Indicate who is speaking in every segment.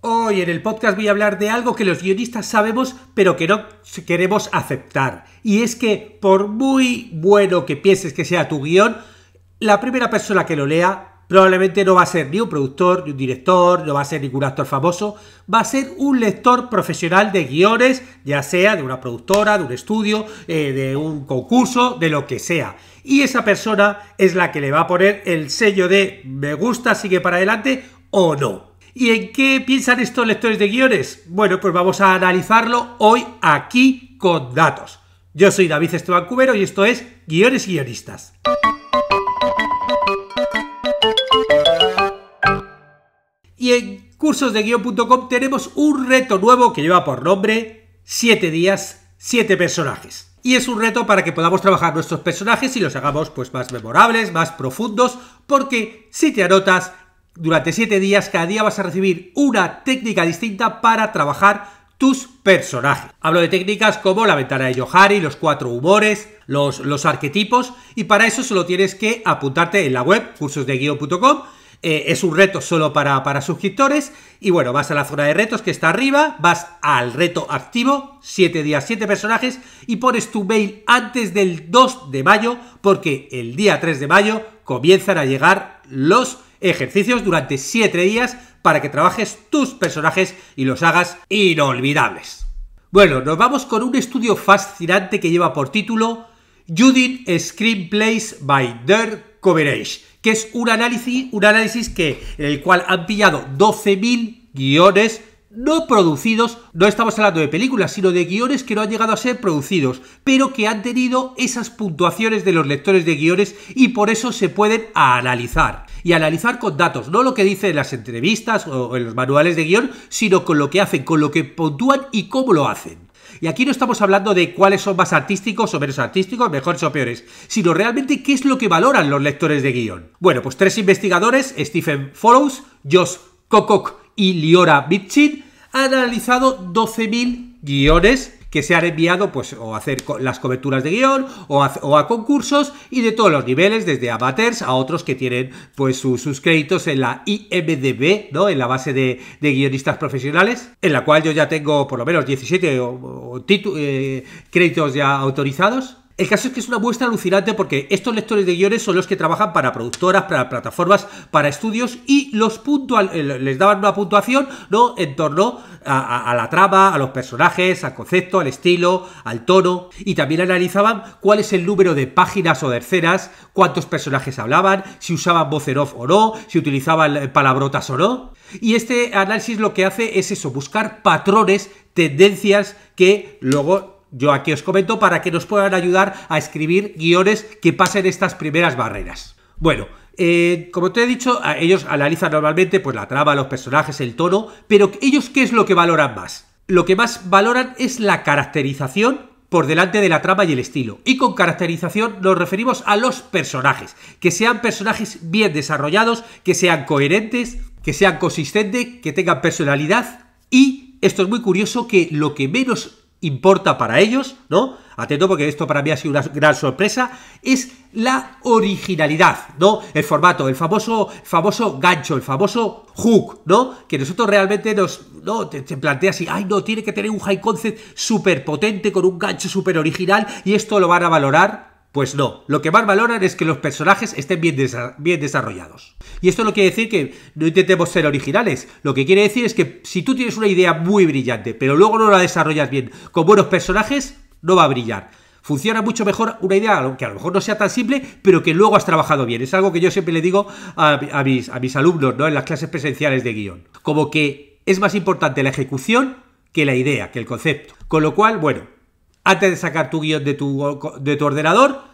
Speaker 1: Hoy en el podcast voy a hablar de algo que los guionistas sabemos pero que no queremos aceptar. Y es que por muy bueno que pienses que sea tu guión, la primera persona que lo lea probablemente no va a ser ni un productor, ni un director, no va a ser ningún actor famoso, va a ser un lector profesional de guiones, ya sea de una productora, de un estudio, de un concurso, de lo que sea. Y esa persona es la que le va a poner el sello de me gusta, sigue para adelante o no. ¿Y en qué piensan estos lectores de guiones? Bueno, pues vamos a analizarlo hoy aquí con datos. Yo soy David Esteban Cubero y esto es Guiones y Guionistas. Y en cursosdeguion.com tenemos un reto nuevo que lleva por nombre 7 días, 7 personajes. Y es un reto para que podamos trabajar nuestros personajes y los hagamos pues más memorables, más profundos, porque si te anotas, durante 7 días, cada día vas a recibir una técnica distinta para trabajar tus personajes. Hablo de técnicas como la ventana de Johari, los 4 humores, los arquetipos, y para eso solo tienes que apuntarte en la web cursosdeguion.com. Es un reto solo para suscriptores y bueno, vas a la zona de retos que está arriba, vas al reto activo, 7 días, 7 personajes y pones tu mail antes del 2 de mayo porque el día 3 de mayo comienzan a llegar los ejercicios durante 7 días para que trabajes tus personajes y los hagas inolvidables. Bueno, nos vamos con un estudio fascinante que lleva por título Judith Screenplays by Dirk Coverage, que es un análisis en el cual han pillado 12.000 guiones no producidos. No estamos hablando de películas, sino de guiones que no han llegado a ser producidos, pero que han tenido esas puntuaciones de los lectores de guiones y por eso se pueden analizar. Y analizar con datos, no lo que dicen en las entrevistas o en los manuales de guión, sino con lo que hacen, con lo que puntúan y cómo lo hacen. Y aquí no estamos hablando de cuáles son más artísticos o menos artísticos, mejores o peores, sino realmente qué es lo que valoran los lectores de guión. Bueno, pues 3 investigadores, Stephen Follows, Josh Kokok y Liora Mitchin, han analizado 12.000 guiones que se han enviado pues o a hacer las coberturas de guión o a concursos y de todos los niveles, desde amateurs a otros que tienen pues sus créditos en la IMDb, ¿no? En la base de guionistas profesionales, en la cual yo ya tengo por lo menos 17 créditos ya autorizados. El caso es que es una muestra alucinante porque estos lectores de guiones son los que trabajan para productoras, para plataformas, para estudios y les daban una puntuación, ¿no? En torno a la trama, a los personajes, al concepto, al estilo, al tono, y también analizaban cuál es el número de páginas o de escenas, cuántos personajes hablaban, si usaban voz en off o no, si utilizaban palabrotas o no. Y este análisis lo que hace es eso, buscar patrones, tendencias que luego yo aquí os comento para que nos puedan ayudar a escribir guiones que pasen estas primeras barreras. Bueno, como te he dicho, ellos analizan normalmente pues la trama, los personajes, el tono, pero ellos ¿qué es lo que valoran más? Lo que más valoran es la caracterización por delante de la trama y el estilo. Y con caracterización nos referimos a los personajes, que sean personajes bien desarrollados, que sean coherentes, que sean consistentes, que tengan personalidad y, esto es muy curioso, que lo que menos importa para ellos, ¿no? Atento porque esto para mí ha sido una gran sorpresa, es la originalidad, ¿no? El formato, el famoso gancho, el famoso hook, ¿no? Que nosotros realmente te planteas así, ay no, tiene que tener un high concept súper potente con un gancho súper original y esto lo van a valorar. Pues no, lo que más valoran es que los personajes estén bien desarrollados. Y esto no quiere decir que no intentemos ser originales. Lo que quiere decir es que si tú tienes una idea muy brillante, pero luego no la desarrollas bien con buenos personajes, no va a brillar. Funciona mucho mejor una idea que a lo mejor no sea tan simple, pero que luego has trabajado bien. Es algo que yo siempre le digo a mis alumnos, ¿no? En las clases presenciales de guión. Como que es más importante la ejecución que la idea, que el concepto. Con lo cual, bueno, antes de sacar tu guión de tu ordenador,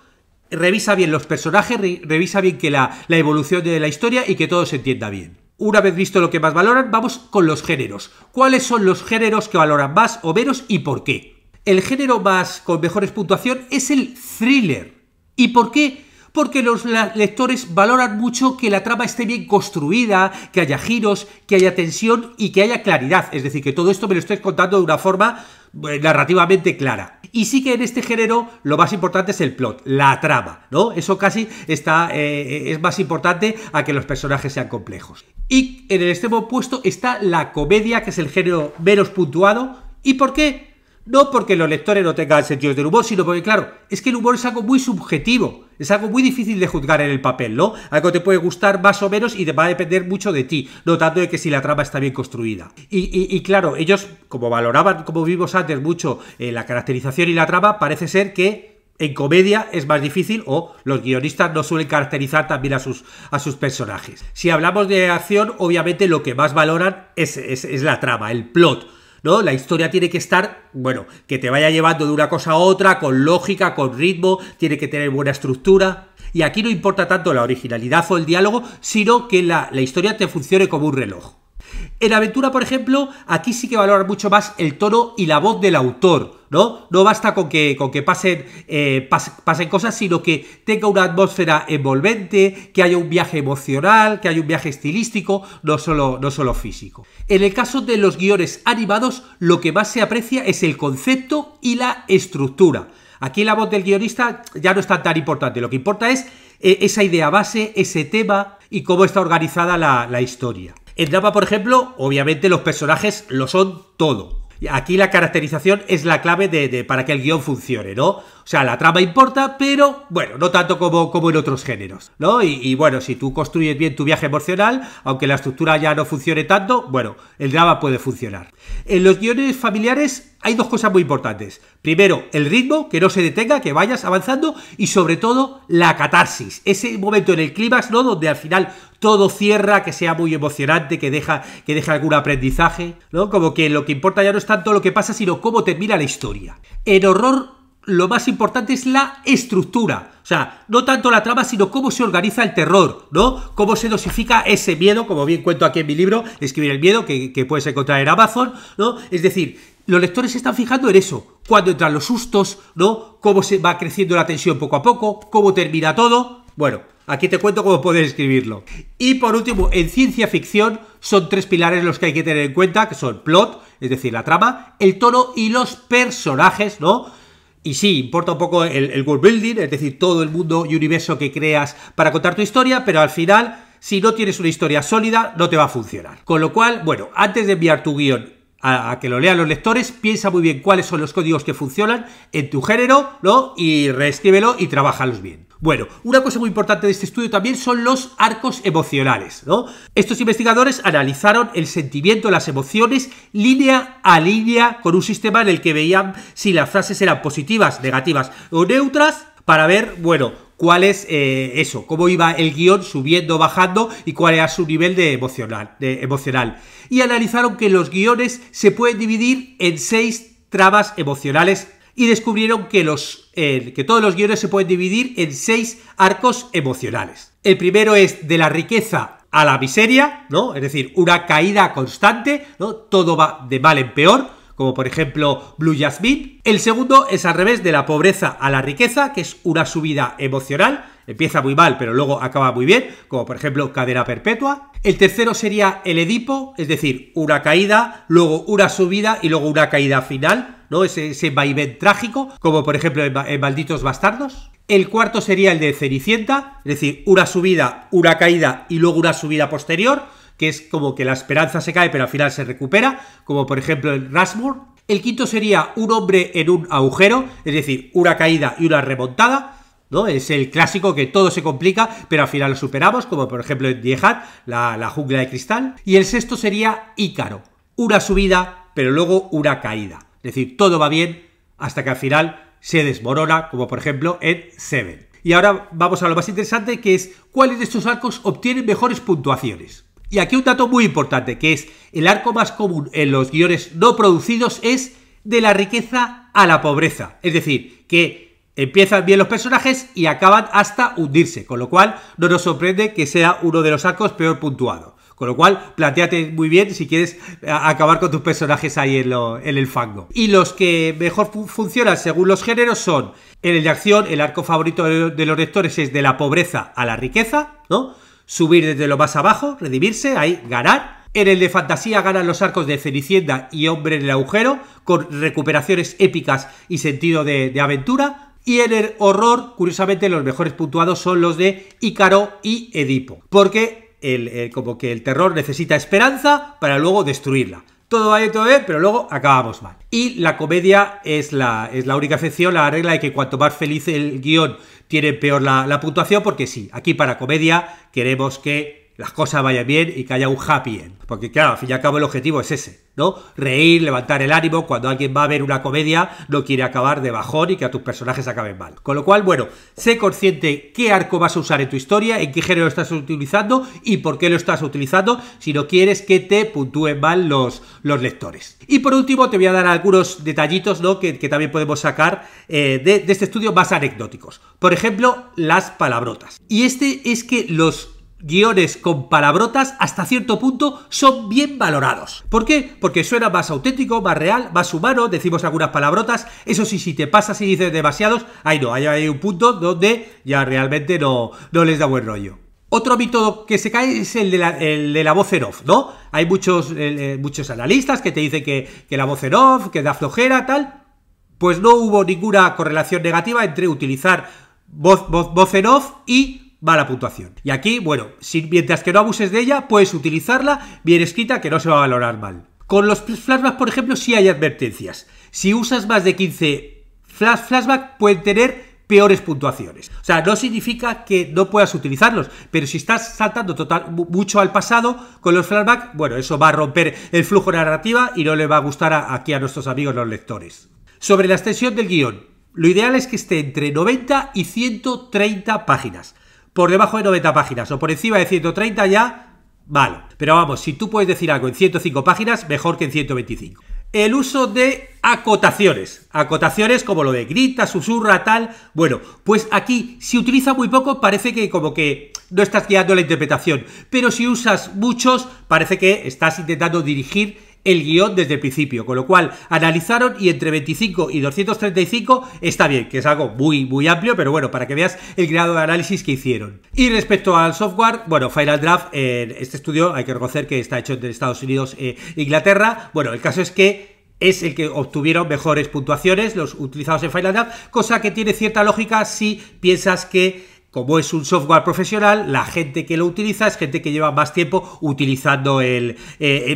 Speaker 1: revisa bien los personajes, revisa bien que la evolución de la historia y que todo se entienda bien. Una vez visto lo que más valoran, vamos con los géneros. ¿Cuáles son los géneros que valoran más o menos y por qué? El género con mejores puntuación es el thriller. ¿Y por qué? Porque los lectores valoran mucho que la trama esté bien construida, que haya giros, que haya tensión y que haya claridad. Es decir, que todo esto me lo estés contando de una forma narrativamente clara. Y sí que en este género lo más importante es el plot, la trama, ¿no? Eso casi es más importante a que los personajes sean complejos. Y en el extremo opuesto está la comedia, que es el género menos puntuado. ¿Y por qué? No porque los lectores no tengan sentido del humor, sino porque, claro, es que el humor es algo muy subjetivo, es algo muy difícil de juzgar en el papel, ¿no? Algo te puede gustar más o menos y te va a depender mucho de ti, no tanto de que si la trama está bien construida. Y claro, ellos, como valoraban, como vimos antes, mucho la caracterización y la trama, parece ser que en comedia es más difícil, o los guionistas no suelen caracterizar también a sus personajes. Si hablamos de acción, obviamente lo que más valoran es la trama, el plot, ¿no? La historia tiene que estar, bueno, que te vaya llevando de una cosa a otra, con lógica, con ritmo, tiene que tener buena estructura. Y aquí no importa tanto la originalidad o el diálogo, sino que la historia te funcione como un reloj. En aventura, por ejemplo, aquí sí que valoran mucho más el tono y la voz del autor, ¿no? No basta con que pasen cosas, sino que tenga una atmósfera envolvente, que haya un viaje emocional, que haya un viaje estilístico, no solo físico. En el caso de los guiones animados, lo que más se aprecia es el concepto y la estructura. Aquí la voz del guionista ya no es tan importante, lo que importa es esa idea base, ese tema y cómo está organizada la historia. En drama, por ejemplo, obviamente los personajes lo son todo. Aquí la caracterización es la clave para que el guión funcione, ¿no? O sea, la trama importa, pero, bueno, no tanto como en otros géneros, ¿no? Y bueno, si tú construyes bien tu viaje emocional, aunque la estructura ya no funcione tanto, bueno, el drama puede funcionar. En los guiones familiares hay dos cosas muy importantes. Primero, el ritmo, que no se detenga, que vayas avanzando, y sobre todo, la catarsis. Ese momento en el clímax, ¿no? Donde al final todo cierra, que sea muy emocionante, que deja algún aprendizaje, ¿no? Como que lo que importa ya no es tanto lo que pasa, sino cómo termina la historia. En horror, lo más importante es la estructura. O sea, no tanto la trama, sino cómo se organiza el terror, ¿no? Cómo se dosifica ese miedo, como bien cuento aquí en mi libro, Escribir el miedo, que puedes encontrar en Amazon, ¿no? Es decir, los lectores se están fijando en eso. Cuando entran los sustos, ¿no? Cómo se va creciendo la tensión poco a poco, cómo termina todo. Bueno, aquí te cuento cómo puedes escribirlo. Y por último, en ciencia ficción son tres pilares los que hay que tener en cuenta, que son plot, es decir, la trama, el tono y los personajes, ¿no? Y sí, importa un poco el world building, es decir, todo el mundo y universo que creas para contar tu historia, pero al final, si no tienes una historia sólida, no te va a funcionar. Con lo cual, bueno, antes de enviar tu guión a que lo lean los lectores, piensa muy bien cuáles son los códigos que funcionan en tu género, ¿no? Y reescríbelo y trabájalos bien. Bueno, una cosa muy importante de este estudio también son los arcos emocionales, ¿no? Estos investigadores analizaron el sentimiento, las emociones, línea a línea, con un sistema en el que veían si las frases eran positivas, negativas o neutras, para ver, bueno, cuál es cómo iba el guión subiendo, bajando y cuál era su nivel de emocional. Y analizaron que los guiones se pueden dividir en 6 tramas emocionales y descubrieron que todos los guiones se pueden dividir en 6 arcos emocionales. El primero es de la riqueza a la miseria, ¿no? Es decir, una caída constante, ¿no? Todo va de mal en peor, como por ejemplo Blue Jasmine. El segundo es al revés, de la pobreza a la riqueza, que es una subida emocional. Empieza muy mal, pero luego acaba muy bien, como por ejemplo Cadena Perpetua. El tercero sería el Edipo, es decir, una caída, luego una subida y luego una caída final, ¿no? Ese vaivén trágico, como por ejemplo en Malditos Bastardos. El cuarto sería el de Cenicienta, es decir, una subida, una caída y luego una subida posterior, que es como que la esperanza se cae pero al final se recupera, como por ejemplo en Rushmore. El quinto sería un hombre en un agujero, es decir, una caída y una remontada, ¿no? Es el clásico que todo se complica, pero al final lo superamos, como por ejemplo en Die Hard, la jungla de cristal. Y el sexto sería Ícaro, una subida, pero luego una caída. Es decir, todo va bien hasta que al final se desmorona, como por ejemplo en Seven. Y ahora vamos a lo más interesante, que es cuáles de estos arcos obtienen mejores puntuaciones. Y aquí un dato muy importante, que es el arco más común en los guiones no producidos es de la riqueza a la pobreza. Es decir, que empiezan bien los personajes y acaban hasta hundirse, con lo cual no nos sorprende que sea uno de los arcos peor puntuado. Con lo cual, plantéate muy bien si quieres acabar con tus personajes ahí en el fango. Y los que mejor funcionan según los géneros son, en el de acción, el arco favorito de los lectores es de la pobreza a la riqueza, ¿no? Subir desde lo más abajo, redimirse, ahí ganar. En el de fantasía ganan los arcos de Cenicienta y Hombre en el agujero, con recuperaciones épicas y sentido de aventura. Y en el horror, curiosamente, los mejores puntuados son los de Ícaro y Edipo, porque como que el terror necesita esperanza para luego destruirla. Todo va bien, pero luego acabamos mal. Y la comedia es la única excepción, la regla de que cuanto más feliz el guión tiene peor la puntuación, porque sí, aquí para comedia queremos que las cosas vayan bien y que haya un happy end. Porque claro, al fin y al cabo el objetivo es ese, ¿no? Reír, levantar el ánimo. Cuando alguien va a ver una comedia, no quiere acabar de bajón y que a tus personajes acaben mal. Con lo cual, bueno, sé consciente qué arco vas a usar en tu historia, en qué género estás utilizando y por qué lo estás utilizando, si no quieres que te puntúen mal los lectores. Y por último, te voy a dar algunos detallitos, ¿no? que también podemos sacar de este estudio más anecdóticos. Por ejemplo, las palabrotas. Y es que los guiones con palabrotas hasta cierto punto son bien valorados. ¿Por qué? Porque suena más auténtico, más real, más humano, decimos algunas palabrotas. Eso sí, si te pasas y dices demasiados, hay un punto donde ya realmente no les da buen rollo. Otro mito que se cae es el de la voz en off, ¿no? Hay muchos analistas que te dicen que la voz en off, que da flojera, tal. Pues no hubo ninguna correlación negativa entre utilizar voz en off y mala puntuación. Y aquí, bueno, mientras que no abuses de ella, puedes utilizarla bien escrita, que no se va a valorar mal. Con los flashbacks, por ejemplo, sí hay advertencias. Si usas más de 15 flashbacks, pueden tener peores puntuaciones. O sea, no significa que no puedas utilizarlos, pero si estás saltando mucho al pasado con los flashbacks, bueno, eso va a romper el flujo de narrativa y no le va a gustar aquí a nuestros amigos los lectores. Sobre la extensión del guión, lo ideal es que esté entre 90 y 130 páginas. Por debajo de 90 páginas o por encima de 130 ya, vale. Pero vamos, si tú puedes decir algo en 105 páginas, mejor que en 125. El uso de acotaciones. Acotaciones como lo de grita, susurra, tal. Bueno, pues aquí, si utiliza muy poco, parece que como que no estás guiando la interpretación. Pero si usas muchos, parece que estás intentando dirigir el guión desde el principio, con lo cual analizaron y entre 25 y 235 está bien, que es algo muy amplio, pero bueno, para que veas el grado de análisis que hicieron. Y respecto al software, bueno, Final Draft, este estudio hay que reconocer que está hecho entre Estados Unidos e Inglaterra. Bueno, el caso es que es el que obtuvieron mejores puntuaciones, los utilizados en Final Draft, cosa que tiene cierta lógica si piensas que como es un software profesional, la gente que lo utiliza es gente que lleva más tiempo utilizando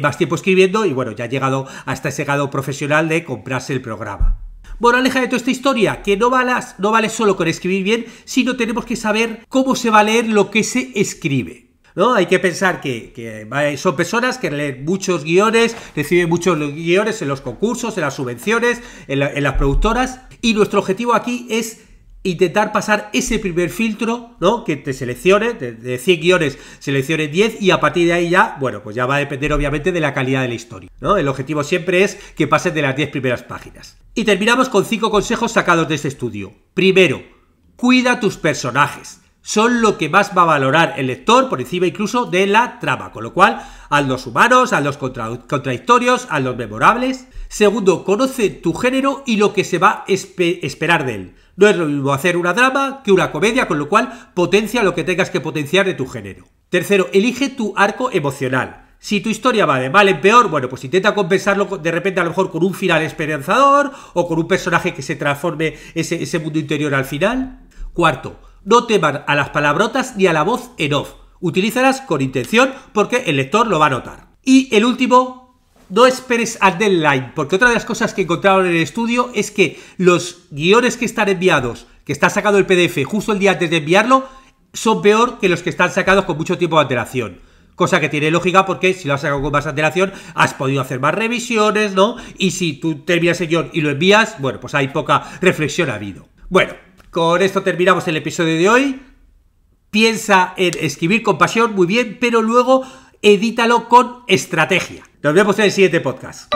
Speaker 1: más tiempo escribiendo y bueno, ya ha llegado hasta ese grado profesional de comprarse el programa. Bueno, aleja de toda esta historia, que no vale solo con escribir bien, sino tenemos que saber cómo se va a leer lo que se escribe, ¿no? Hay que pensar que son personas que leen muchos guiones, reciben muchos guiones en los concursos, en las subvenciones, en las productoras, y nuestro objetivo aquí es intentar pasar ese primer filtro, ¿no? Que te seleccione, de 100 guiones seleccione 10 y a partir de ahí ya, bueno, pues ya va a depender obviamente de la calidad de la historia, ¿no? El objetivo siempre es que pasen de las 10 primeras páginas. Y terminamos con 5 consejos sacados de este estudio. Primero, cuida tus personajes. Son lo que más va a valorar el lector por encima incluso de la trama, con lo cual hazlos humanos, hazlos contradictorios, hazlos memorables. Segundo, conoce tu género y lo que se va a esperar de él. No es lo mismo hacer una drama que una comedia, con lo cual potencia lo que tengas que potenciar de tu género. Tercero, elige tu arco emocional. Si tu historia va de mal en peor, bueno, pues intenta compensarlo de repente a lo mejor con un final esperanzador o con un personaje que se transforme ese mundo interior al final. Cuarto, no teman a las palabrotas ni a la voz en off. Utilízalas con intención porque el lector lo va a notar. Y el último, no esperes al deadline, porque otra de las cosas que encontraron en el estudio es que los guiones que están enviados, que está sacado el PDF justo el día antes de enviarlo, son peor que los que están sacados con mucho tiempo de antelación. Cosa que tiene lógica porque si lo has sacado con más antelación has podido hacer más revisiones, ¿no? Y si tú terminas el guión y lo envías, bueno, pues hay poca reflexión habido. Bueno, con esto terminamos el episodio de hoy. Piensa en escribir con pasión, muy bien, pero luego edítalo con estrategia. Nos vemos en el siguiente podcast.